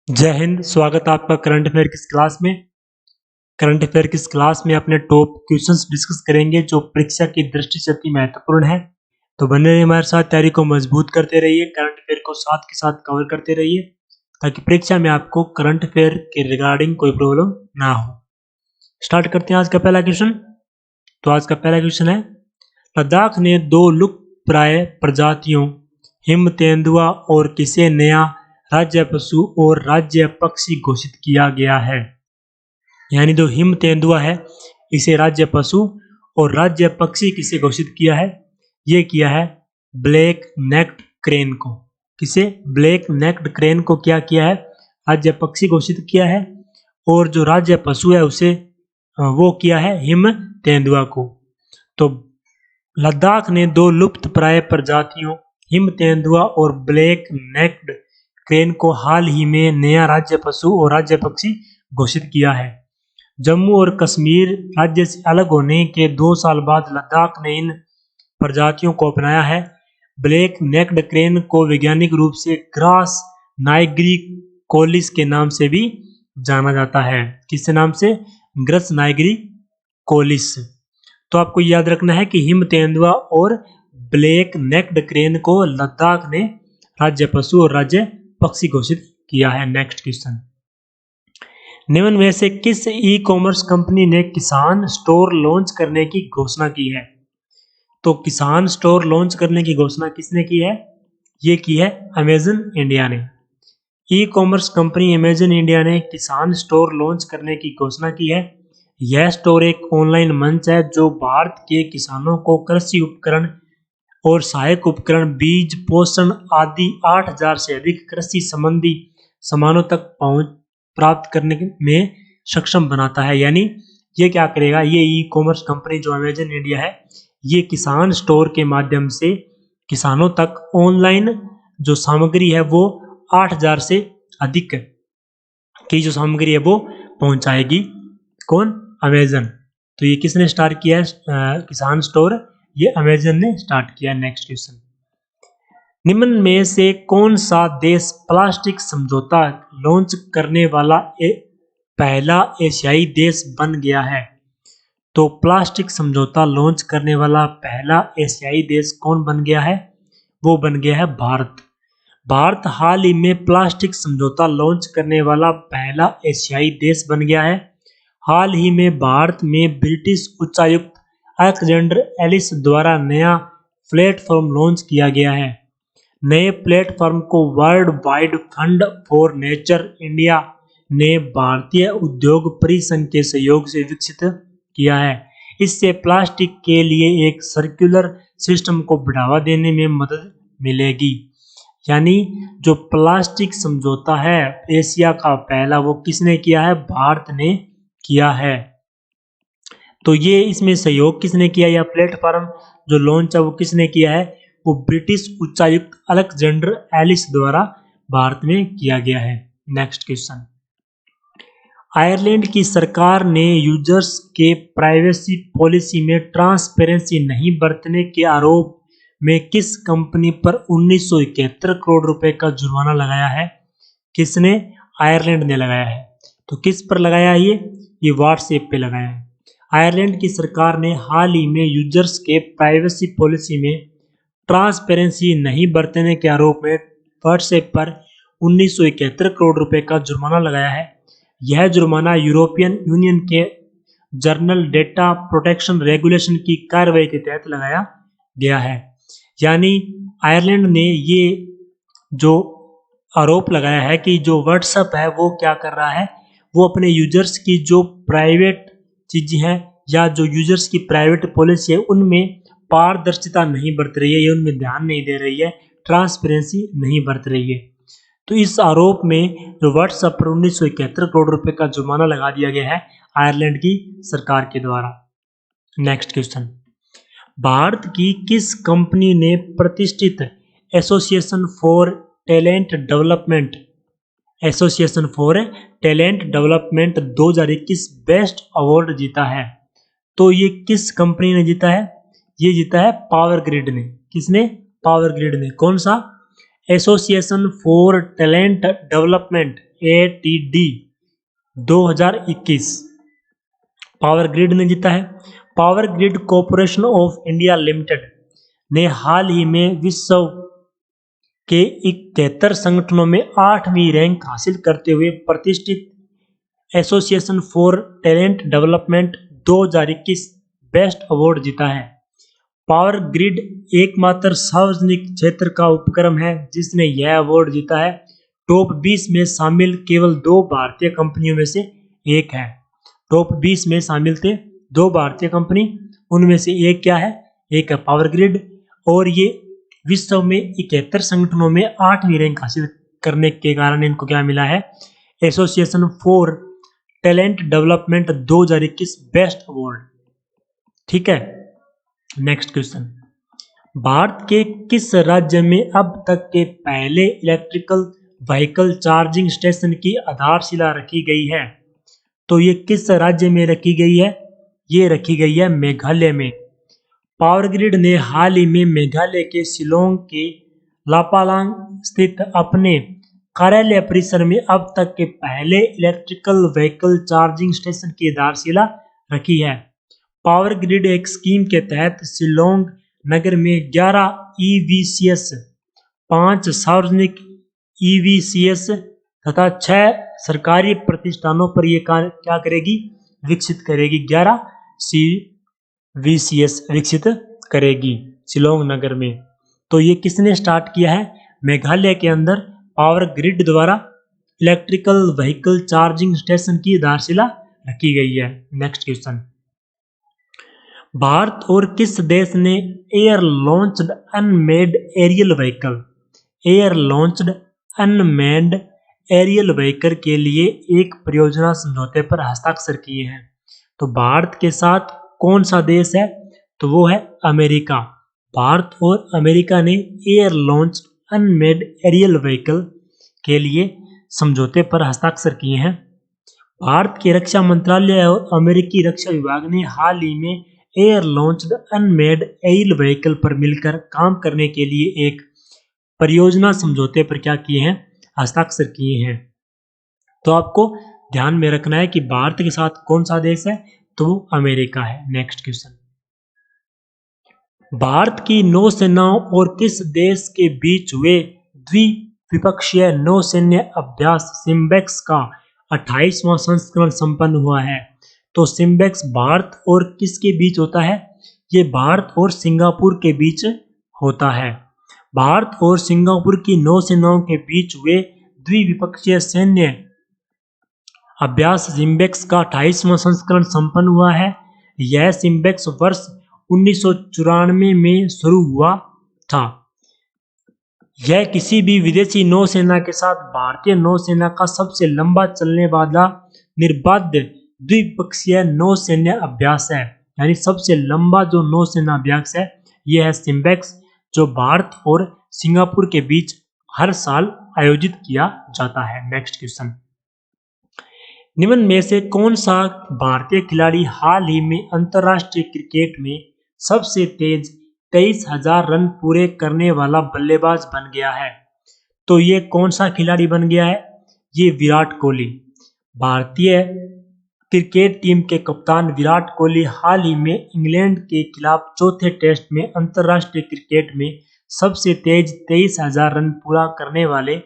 जय हिंद। स्वागत है आपका करंट अफेयर किस क्लास में। करंट अफेयर किस क्लास में अपने टॉप क्वेश्चंस डिस्कस करेंगे जो परीक्षा की दृष्टि से अति महत्वपूर्ण है। तो बने रहिए हमारे साथ, तैयारी को मजबूत करते रहिए, करंट अफेयर को साथ के साथ कवर करते रहिए ताकि परीक्षा में आपको करंट अफेयर के रिगार्डिंग कोई प्रॉब्लम ना हो। स्टार्ट करते हैं आज का पहला क्वेश्चन। तो आज का पहला क्वेश्चन है, लद्दाख ने 2 लुप्तप्राय प्रजातियों हिम तेंदुआ और किसे नया राज्य पशु और राज्य पक्षी घोषित किया गया है। यानी जो हिम तेंदुआ है इसे राज्य पशु और राज्य पक्षी किसे घोषित किया है, ये किया है ब्लैक नेक्ड क्रेन को। किसे? ब्लैक नेक्ड क्रेन को क्या किया है, राज्य पक्षी घोषित किया है। और जो राज्य पशु है उसे वो किया है हिम तेंदुआ को। तो लद्दाख ने 2 लुप्तप्राय प्रजातियों हिम तेंदुआ और ब्लैक नेक्ड क्रेन को हाल ही में नया राज्य पशु और राज्य पक्षी घोषित किया है। जम्मू और कश्मीर राज्य से अलग होने के 2 साल बाद लद्दाख ने इन प्रजातियों को अपनाया है। ब्लैक नेक्ड क्रेन को वैज्ञानिक रूप से ग्रास नाइग्रिकोलिस के नाम से भी जाना जाता है। किस नाम से? ग्रस नाइग्रिकोलिस। तो आपको याद रखना है कि हिम तेंदुआ और ब्लैक नेक्ड क्रेन को लद्दाख ने राज्य पशु और राज्य पक्षी घोषित किया है। नेक्स्ट क्वेश्चन, निम्न में से किस ई कॉमर्स कंपनी ने किसान स्टोर लॉन्च करने की घोषणा की है? तो किसान स्टोर लॉन्च करने की घोषणा किसने की है? ये की है अमेजन इंडिया ने। E commerce company Amazon India ने किसान स्टोर लॉन्च करने की घोषणा की है। यह स्टोर एक ऑनलाइन मंच है जो भारत के किसानों को कृषि उपकरण और सहायक उपकरण, बीज, पोषण आदि 8000 से अधिक कृषि संबंधी सामानों तक पहुंच प्राप्त करने में सक्षम बनाता है। यानी ये क्या करेगा, ये ई कॉमर्स कंपनी जो अमेजन इंडिया है, ये किसान स्टोर के माध्यम से किसानों तक ऑनलाइन जो सामग्री है वो 8000 से अधिक की जो सामग्री है वो पहुंचाएगी। कौन? अमेजन। तो ये किसने स्टार्ट किया है किसान स्टोर? ये अमेजन ने स्टार्ट किया। नेक्स्ट क्वेश्चन, निम्न में से कौन सा देश प्लास्टिक समझौता लॉन्च करने वाला पहला एशियाई देश बन गया है? तो प्लास्टिक समझौता लॉन्च करने वाला पहला एशियाई देश कौन बन गया है? वो बन गया है भारत। भारत हाल ही में प्लास्टिक समझौता लॉन्च करने वाला पहला एशियाई देश बन गया है। हाल ही में भारत में ब्रिटिश उच्चायुक्त अलेक्जेंडर एलिस द्वारा नया प्लेटफॉर्म लॉन्च किया गया है। नए प्लेटफॉर्म को world wide fund for nature India ने भारतीय उद्योग परिसंघ के सहयोग से विकसित किया है। इससे प्लास्टिक के लिए एक सर्कुलर सिस्टम को बढ़ावा देने में मदद मिलेगी। यानी जो प्लास्टिक समझौता है एशिया का पहला, वो किसने किया है? भारत ने किया है। तो ये इसमें सहयोग किसने किया? या प्लेटफॉर्म जो लॉन्च है वो किसने किया है? वो ब्रिटिश उच्चायुक्त अलेक्जेंडर एलिस द्वारा भारत में किया गया है। नेक्स्ट क्वेश्चन, आयरलैंड की सरकार ने यूजर्स के प्राइवेसी पॉलिसी में ट्रांसपेरेंसी नहीं बरतने के आरोप में किस कंपनी पर 1971 करोड़ रुपए का जुर्माना लगाया है? किसने? आयरलैंड ने लगाया है। तो किस पर लगाया है? ये व्हाट्सएप पे लगाया है। आयरलैंड की सरकार ने हाल ही में यूजर्स के प्राइवेसी पॉलिसी में ट्रांसपेरेंसी नहीं बरतने के आरोप में व्हाट्सएप पर 1971 करोड़ रुपए का जुर्माना लगाया है। यह जुर्माना यूरोपियन यूनियन के जर्नल डेटा प्रोटेक्शन रेगुलेशन की कार्रवाई के तहत लगाया गया है। यानी आयरलैंड ने ये जो आरोप लगाया है कि जो व्हाट्सएप है वो क्या कर रहा है, वो अपने यूजर्स की जो प्राइवेट चीजें हैं या जो यूजर्स की प्राइवेट पॉलिसी है उनमें पारदर्शिता नहीं बरत रही है, ये उनमें ध्यान नहीं दे रही है, ट्रांसपेरेंसी नहीं बरत रही है। तो इस आरोप में जो व्हाट्सएप पर 1971 करोड़ रुपए का जुर्माना लगा दिया गया है आयरलैंड की सरकार के द्वारा। नेक्स्ट क्वेश्चन, भारत की किस कंपनी ने प्रतिष्ठित association for talent development 2021 best award जीता है? तो ये किस कंपनी ने जीता है? ये जीता है पावर ग्रिड ने। किसने? पावर ग्रिड ने। कौन सा? Association for talent development ATD 2021 power grid ने जीता है। Power grid corporation of India limited ने हाल ही में विश्व के 71 संगठनों में 8वीं रैंक हासिल करते हुए प्रतिष्ठित association for talent development 2021 best award जीता है। पावर ग्रिड एकमात्र सार्वजनिक क्षेत्र का उपक्रम है जिसने यह अवार्ड जीता है। टॉप 20 में शामिल केवल 2 भारतीय कंपनियों में से एक है। टॉप 20 में शामिल थे 2 भारतीय कंपनी, उनमें से एक क्या है? एक है पावर ग्रिड, और ये विश्व में 71 संगठनों में 8वीं रैंक हासिल करने के कारण इनको क्या मिला है? Association for talent development 2021 best award. ठीक है, नेक्स्ट क्वेश्चन। भारत के किस राज्य में अब तक के पहले इलेक्ट्रिकल व्हीकल चार्जिंग स्टेशन की आधारशिला रखी गई है? तो ये किस राज्य में रखी गई है? ये रखी गई है मेघालय में। पावर ग्रिड ने हाल ही में मेघालय के शिलोंग के लापालांग स्थित अपने कार्यालय परिसर में अब तक के पहले इलेक्ट्रिकल व्हीकल चार्जिंग स्टेशन की आधारशिला रखी है। पावर ग्रिड एक स्कीम के तहत शिलोंग नगर में 11 EVCS, 5 सार्वजनिक EVCS तथा 6 सरकारी प्रतिष्ठानों पर यह क्या करेगी? विकसित करेगी। 11 CVCS विकसित करेगी शिलोंग नगर में। तो ये किसने स्टार्ट किया है? मेघालय के अंदर पावर ग्रिड द्वारा इलेक्ट्रिकल व्हीकल चार्जिंग स्टेशन की आधारशिला रखी गई है। Next question. भारत और किस देश ने air launched unmanned aerial vehicle, air launched unmanned aerial vehicle के लिए एक परियोजना समझौते पर हस्ताक्षर किए हैं? तो भारत के साथ कौन सा देश है? तो वो है अमेरिका। भारत और अमेरिका ने air launched unmanned aerial vehicle के लिए समझौते पर हस्ताक्षर किए हैं। भारत के रक्षा मंत्रालय और अमेरिकी रक्षा विभाग ने हाल ही में air launched unmanned aerial vehicle पर मिलकर काम करने के लिए एक परियोजना समझौते पर क्या किए हैं? हस्ताक्षर किए हैं। तो आपको ध्यान में रखना है कि भारत के साथ कौन सा देश है? तो अमेरिका है। Next question. भारत की नौसेनाओं और किस देश के बीच हुए द्विपक्षीय नौसैन्य अभ्यास सिम्बेक्स का 28वां संस्करण संपन्न हुआ है? तो सिम्बेक्स भारत और किसके बीच होता है? ये भारत और सिंगापुर के बीच होता है। भारत और सिंगापुर की नौसेनाओं के बीच हुए द्विपक्षीय सैन्य अभ्यास सिम्बेक्स का 28वां संस्करण संपन्न हुआ है। यह सिम्बेक्स वर्ष 1994 में शुरू हुआ था। यह किसी भी विदेशी नौसेना के साथ भारतीय नौसेना का सबसे लंबा चलने वाला निर्बाध द्विपक्षीय नौसैन्य अभ्यास है। यानी सबसे लंबा जो नौसेना अभ्यास है यह है सिम्बेक्स, जो भारत और सिंगापुर के बीच हर साल आयोजित किया जाता है। Next question. निम्न में से कौन सा भारतीय खिलाड़ी हाल ही में अंतर्राष्ट्रीय क्रिकेट में सबसे तेज 23,000 रन पूरे करने वाला बल्लेबाज बन गया है? तो ये कौन सा खिलाड़ी बन गया है? ये विराट कोहली। भारतीय क्रिकेट टीम के कप्तान विराट कोहली हाल ही में इंग्लैंड के खिलाफ चौथे टेस्ट में अंतर्राष्ट्रीय क्रिकेट में सबसे तेज 23,000 रन पूरा करने वाले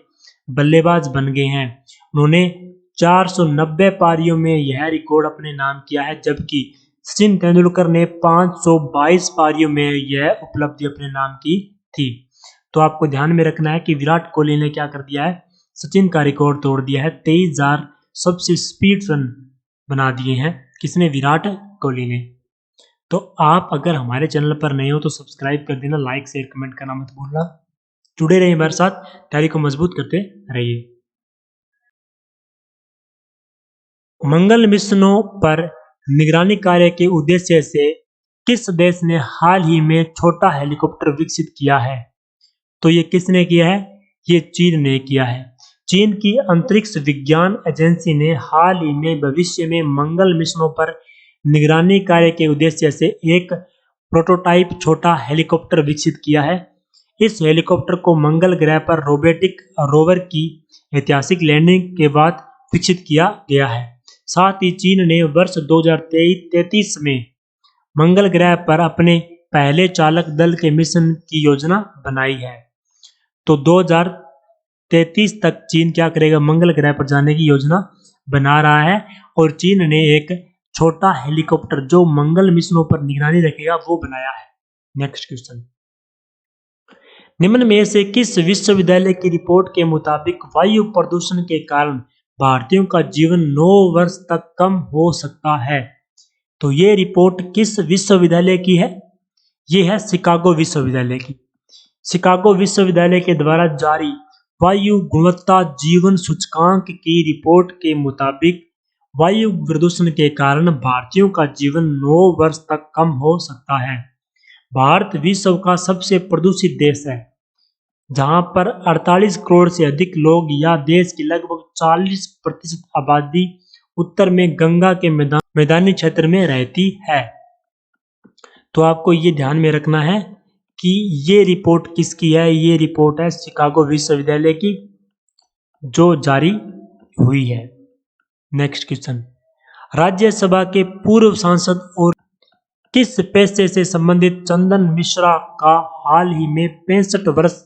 बल्लेबाज बन गए हैं। उन्होंने 490 पारियों में यह रिकॉर्ड अपने नाम किया है, जबकि सचिन तेंदुलकर ने 522 पारियों में यह उपलब्धि अपने नाम की थी। तो आपको ध्यान में रखना है कि विराट कोहली ने क्या कर दिया है? सचिन का रिकॉर्ड तोड़ दिया है। 23,000 सबसे स्पीड रन बना दिए हैं। किसने? विराट कोहली ने। तो आप अगर हमारे चैनल पर नए हो तो सब्सक्राइब कर देना, लाइक शेयर कमेंट करना मत भूलना। जुड़े रहिए हमारे साथ, तैयारी को मजबूत करते रहिए। मंगल मिशनों पर निगरानी कार्य के उद्देश्य से किस देश ने हाल ही में छोटा हेलीकॉप्टर विकसित किया है? तो ये किसने किया है? ये चीन ने किया है। चीन की अंतरिक्ष विज्ञान एजेंसी ने हाल ही में भविष्य में मंगल मिशनों पर निगरानी कार्य के उद्देश्य से एक प्रोटोटाइप छोटा हेलीकॉप्टर विकसित किया है। इस हेलीकॉप्टर को मंगल ग्रह पर रोबोटिक रोवर की ऐतिहासिक लैंडिंग के बाद विकसित किया गया है। साथ ही चीन ने वर्ष 2033 में मंगल ग्रह पर अपने पहले चालक दल के मिशन की योजना बनाई है। तो 2033 तक चीन क्या करेगा, मंगल ग्रह पर जाने की योजना बना रहा है और चीन ने एक छोटा हेलीकॉप्टर जो मंगल मिशनों पर निगरानी रखेगा वो बनाया है। नेक्स्ट क्वेश्चन, निम्न में से किस विश्वविद्यालय की रिपोर्ट के मुताबिक वायु प्रदूषण के कारण भारतीयों का जीवन 9 वर्ष तक कम हो सकता है? तो ये रिपोर्ट किस विश्वविद्यालय की है? ये है शिकागो विश्वविद्यालय की। शिकागो विश्वविद्यालय के द्वारा जारी वायु गुणवत्ता जीवन सूचकांक की रिपोर्ट के मुताबिक वायु प्रदूषण के कारण भारतीयों का जीवन 9 वर्ष तक कम हो सकता है। भारत विश्व का सबसे प्रदूषित देश है, जहां पर 48 करोड़ से अधिक लोग या देश की लगभग 40% आबादी उत्तर में गंगा के मैदानी क्षेत्र में रहती है। तो आपको ये ध्यान में रखना है कि ये रिपोर्ट किसकी है? ये रिपोर्ट है शिकागो विश्वविद्यालय की जो जारी हुई है। नेक्स्ट क्वेश्चन, राज्यसभा के पूर्व सांसद और किस पेशे से संबंधित चंदन मिश्रा का हाल ही में 65 वर्ष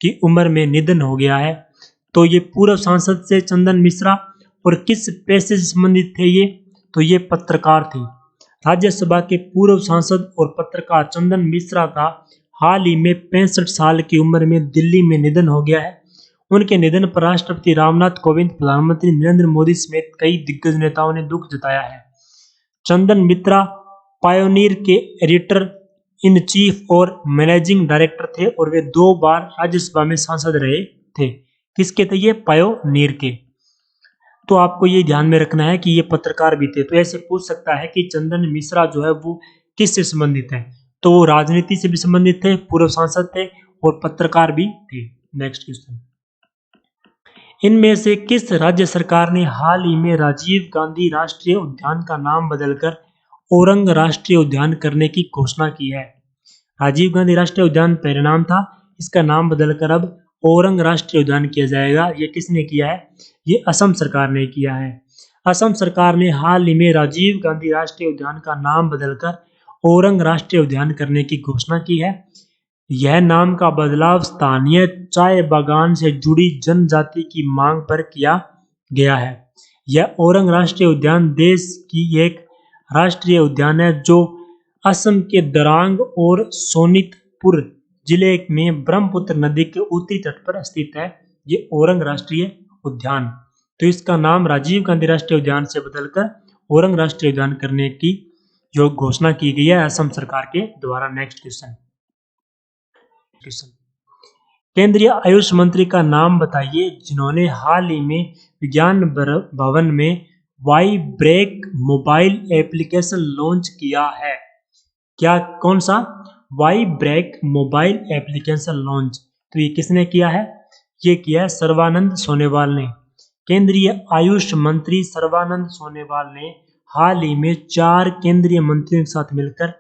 की उम्र में निधन हो गया है? तो ये पूर्व सांसद से चंदन मिश्रा और किस पेशे से संबंधित थे ये? तो ये पत्रकार थे। राज्यसभा के पूर्व सांसद और पत्रकार चंदन मिश्रा का हाल ही में 65 साल की उम्र में दिल्ली में निधन हो गया है। उनके निधन पर राष्ट्रपति रामनाथ कोविंद, प्रधानमंत्री नरेंद्र मोदी समेत कई दिग्गज नेताओं ने दुख जताया है। चंदन मिश्रा पायोनियर के एडिटर इन चीफ और मैनेजिंग डायरेक्टर थे और वे 2 बार राज्यसभा में सांसद रहे थे। किसके थे ये? पायोनियर के। तो आपको ये ध्यान में रखना है कि ये पत्रकार भी थे। तो ऐसे पूछ सकता है कि चंदन मिश्रा जो है वो किससे संबंधित है? तो वो राजनीति से भी संबंधित थे, पूर्व सांसद थे और पत्रकार भी थे। नेक्स्ट क्वेश्चन, इनमें से किस राज्य सरकार ने हाल ही में राजीव गांधी राष्ट्रीय उद्यान का नाम बदलकर औरंग राष्ट्रीय उद्यान करने की घोषणा की है? राजीव गांधी राष्ट्रीय उद्यान पहले नाम था, इसका नाम बदलकर अब औरंग राष्ट्रीय उद्यान किया जाएगा। ये किसने किया है? ये असम सरकार ने किया है। असम सरकार ने हाल ही में राजीव गांधी राष्ट्रीय उद्यान का नाम बदलकर औरंग राष्ट्रीय उद्यान करने की घोषणा की है। यह नाम का बदलाव स्थानीय चाय बागान से जुड़ी जनजाति की मांग पर किया गया है। यह औरंग राष्ट्रीय उद्यान देश की एक राष्ट्रीय उद्यान है जो असम के दरांग और सोनितपुर जिले में ब्रह्मपुत्र नदी के उत्तरी तट पर स्थित है ये औरंग राष्ट्रीय उद्यान। तो इसका नाम राजीव गांधी राष्ट्रीय उद्यान से बदलकर औरंग राष्ट्रीय उद्यान करने की जो घोषणा की गई है असम सरकार के द्वारा। नेक्स्ट क्वेश्चन, केंद्रीय आयुष मंत्री का नाम बताइए जिन्होंने हाल ही में विज्ञान भवन में Y break mobile application launch किया है। क्या? कौन सा? Y break mobile application launch. तो ये किसने किया है? ये किया है सर्बानंद सोनोवाल ने। केंद्रीय आयुष मंत्री सर्बानंद सोनोवाल ने हाल ही में 4 केंद्रीय मंत्रियों के साथ मिलकर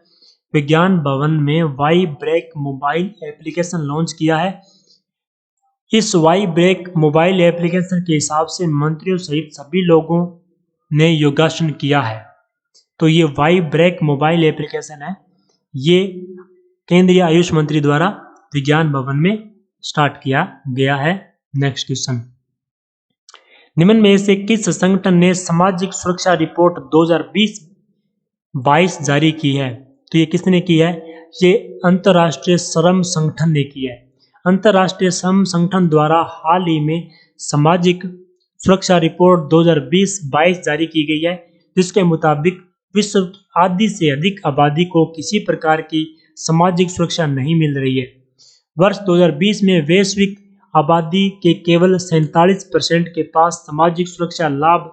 विज्ञान भवन में Y break mobile application launch किया है। इस वाई ब्रेक मोबाइल एप्लीकेशन के हिसाब से मंत्रियों सहित सभी लोगों ने योगासन किया है। तो ये वाई ब्रेक मोबाइल एप्लीकेशन है, ये केंद्रीय आयुष मंत्री द्वारा विज्ञान भवन में स्टार्ट किया गया है। नेक्स्ट क्वेश्चन, निम्न में से किस संगठन ने सामाजिक सुरक्षा रिपोर्ट 2020-22 जारी की है? तो ये किसने की है? ये अंतर्राष्ट्रीय श्रम संगठन ने की है। अंतर्राष्ट्रीय श्रम संगठन द्वारा हाल ही में सामाजिक सुरक्षा रिपोर्ट 2020-22 जारी की गई है, जिसके मुताबिक विश्व की आधी से अधिक आबादी को किसी प्रकार की सामाजिक सुरक्षा नहीं मिल रही है। वर्ष 2020 में वैश्विक आबादी के केवल 47% के पास सामाजिक सुरक्षा लाभ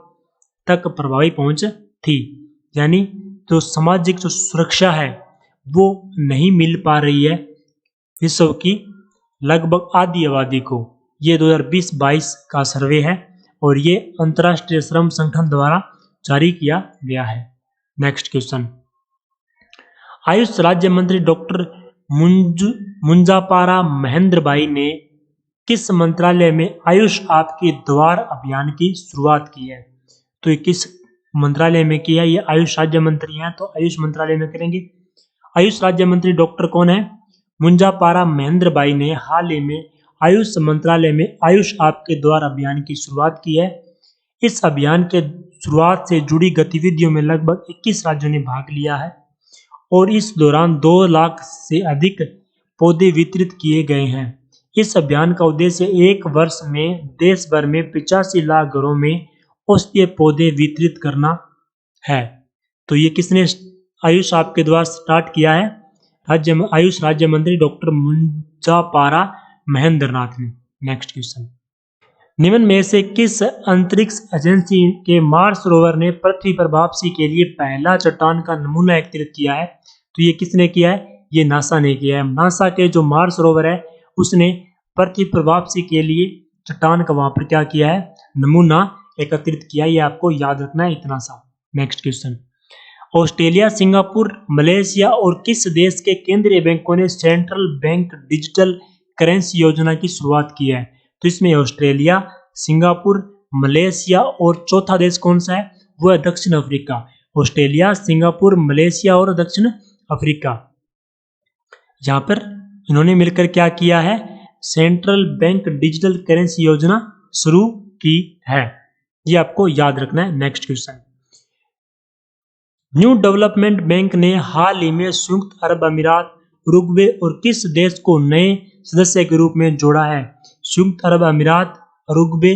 तक प्रभावी पहुंच थी। यानी जो सामाजिक जो सुरक्षा है वो नहीं मिल पा रही है विश्व की लगभग आधी आबादी को। ये 2020-22 का सर्वे है और ये अंतर्राष्ट्रीय श्रम संगठन द्वारा जारी किया गया है। नेक्स्ट क्वेश्चन, आयुष राज्य मंत्री डॉक्टर मुंजापारा महेंद्र भाई ने किस मंत्रालय में आयुष आपके द्वार अभियान की शुरुआत की है? तो ये किस मंत्रालय में किया? ये आयुष राज्य मंत्री हैं, तो आयुष मंत्रालय में करेंगे। आयुष राज्य मंत्री डॉक्टर कौन है? मुंजापारा महेंद्र भाई ने हाल ही में आयुष मंत्रालय में आयुष आपके द्वार अभियान की शुरुआत की है। इस अभियान के शुरुआत से जुड़ी गतिविधियों में लगभग 21 राज्यों ने भाग लिया है और इस दौरान 2 लाख से अधिक पौधे वितरित किए गए हैं। इस अभियान का उद्देश्य एक वर्ष में देश भर में 85 लाख घरों में औषधीय पौधे वितरित करना है। तो ये किसने आयुष आपके द्वारा स्टार्ट किया है? आयुष राज्य मंत्री डॉक्टर मुंजापारा महेंद्र नाथ ने। नेक्स्ट क्वेश्चन, निम्न में से किस अंतरिक्ष एजेंसी के मार्स रोवर ने पृथ्वी पर वापसी के लिए पहला चट्टान का नमूना एकत्रित किया है? तो ये किसने किया है? ये नासा ने किया है। नासा के जो मार्स रोवर है उसने पृथ्वी पर वापसी के लिए चट्टान का वहां पर क्या किया है? नमूना एकत्रित किया। ये आपको याद रखना है इतना सा। Next question, Australia, Singapore, Malaysia और किस देश के केंद्रीय बैंकों ने सेंट्रल बैंक डिजिटल करेंसी योजना की शुरुआत की है? तो इसमें ऑस्ट्रेलिया, सिंगापुर, मलेशिया और चौथा देश कौन सा है? वो है दक्षिण अफ्रीका। ऑस्ट्रेलिया, सिंगापुर, मलेशिया और दक्षिण अफ्रीका, यहां पर इन्होंने मिलकर क्या किया है? सेंट्रल बैंक डिजिटल करेंसी योजना शुरू की है। ये आपको याद रखना है। Next question, new development bank ने हाल ही में संयुक्त अरब अमीरात, उरुग्वे और किस देश को नए सदस्य के रूप में जोड़ा है? संयुक्त अरब अमीरात, उरुग्वे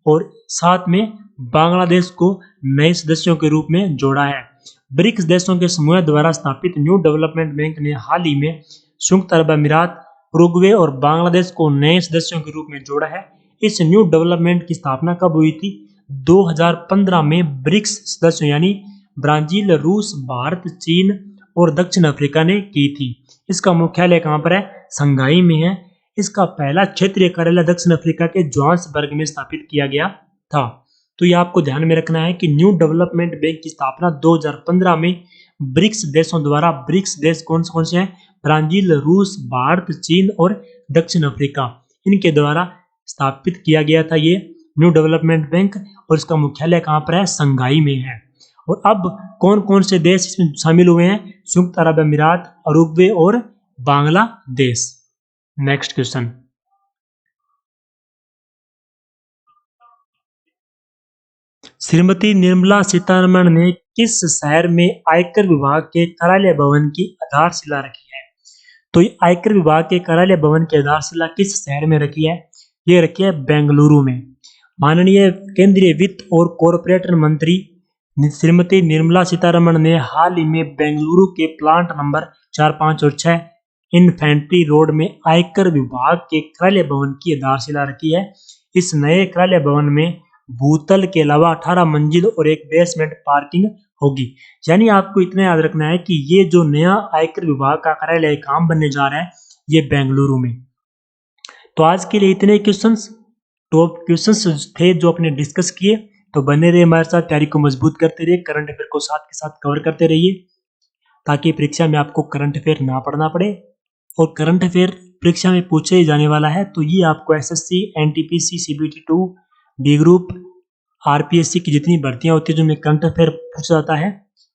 और साथ में बांग्लादेश को नए सदस्यों के रूप में जोड़ा है। ब्रिक्स देशों के समूह द्वारा स्थापित न्यू डेवलपमेंट बैंक ने हाल ही में संयुक्त अरब अमीरात, उरुग्वे और बांग्लादेश को नए सदस्यों के रूप में जोड़ा है। इस न्यू डेवलपमेंट की स्थापना कब हुई थी? 2015 में ब्रिक्स सदस्यों यानी ब्राजील, रूस, भारत, चीन और दक्षिण अफ्रीका ने की थी। इसका मुख्यालय कहां पर है? शंघाई में है। इसका पहला क्षेत्रीय कार्यालय दक्षिण अफ्रीका के जोहान्सबर्ग में स्थापित किया गया था। तो ये आपको ध्यान में रखना है कि न्यू डेवलपमेंट बैंक की स्थापना 2015 में ब्रिक्स देशों द्वारा, ब्रिक्स देश कौन से हैं? ब्राजील, रूस, भारत, चीन और दक्षिण अफ्रीका, इनके द्वारा स्थापित किया गया था ये न्यू डेवलपमेंट बैंक और इसका मुख्यालय कहां पर है? शंघाई में है। और अब कौन कौन से देश इसमें शामिल हुए हैं? संयुक्त अरब अमीरात, उरुग्वे और बांग्लादेश। नेक्स्ट क्वेश्चन, श्रीमती निर्मला सीतारमण ने किस शहर में आयकर विभाग के कार्यालय भवन की आधारशिला रखी है? तो आयकर विभाग के कार्यालय भवन की आधारशिला किस शहर में रखी है? ये रखी है बेंगलुरु में। माननीय केंद्रीय वित्त और कॉरपोरेट मंत्री श्रीमती निर्मला सीतारमण ने हाल ही में बेंगलुरु के प्लांट नंबर 4, 5 और 6 इन्फेंट्री रोड में आयकर विभाग के कार्यालय भवन की आधारशिला रखी है। इस नए कार्यालय भवन में भूतल के अलावा 18 मंजिल और एक बेसमेंट पार्किंग होगी। यानी आपको इतना याद रखना है कि ये जो नया आयकर विभाग का कार्यालय काम बनने जा रहा है ये बेंगलुरु में। तो आज के लिए इतने क्वेश्चंस, टॉप क्वेश्चंस थे जो अपने डिस्कस किए। तो बने रहिए हमारे साथ, तैयारी को मजबूत करते रहिए, करंट अफेयर को साथ के साथ कवर करते रहिए ताकि परीक्षा में आपको करंट अफेयर ना पढ़ना पड़े। और करंट अफेयर परीक्षा में पूछे जाने वाला है तो ये आपको SSC, NTPC, CBT two, D group, RPSC की जितनी भर्तियां होती है जिनमें करंट अफेयर पूछा जाता है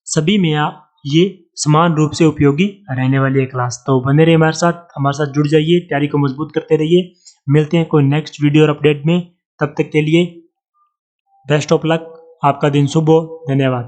सभी में ये समान रूप से उपयोगी रहने वाली है क्लास। तो बने रहिए हमारे साथ जुड़ जाइए, तैयारी को मजबूत करते रहिए। मिलते हैं कोई नेक्स्ट वीडियो और अपडेट में, तब तक के लिए बेस्ट ऑफ लक। आपका दिन शुभ हो। धन्यवाद।